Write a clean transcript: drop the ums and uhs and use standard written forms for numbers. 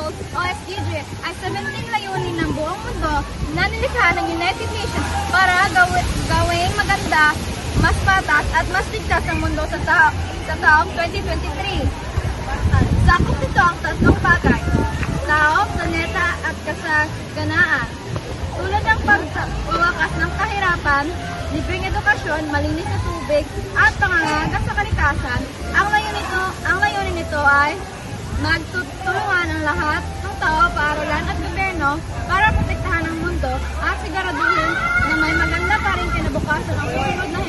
Goals o SDG ay 17 layunin ng buong mundo na nilikha ng United Nations para gawing maganda, mas patas at mas ligtas ang mundo sa taong 2023. Sakop nito ang tatlong bagay: tao, planeta at kasaganaan. Tulad ng pagwakas ng kahirapan, libreng edukasyon, malinis na tubig, at pangangalaga sa kalikasan, ang layunin nito ay magtutulungan ang lahat ng tao, paaralan at gobyerno para protektahan ang mundo at siguraduhin na may maganda pa rin kinabukasan ang susunod na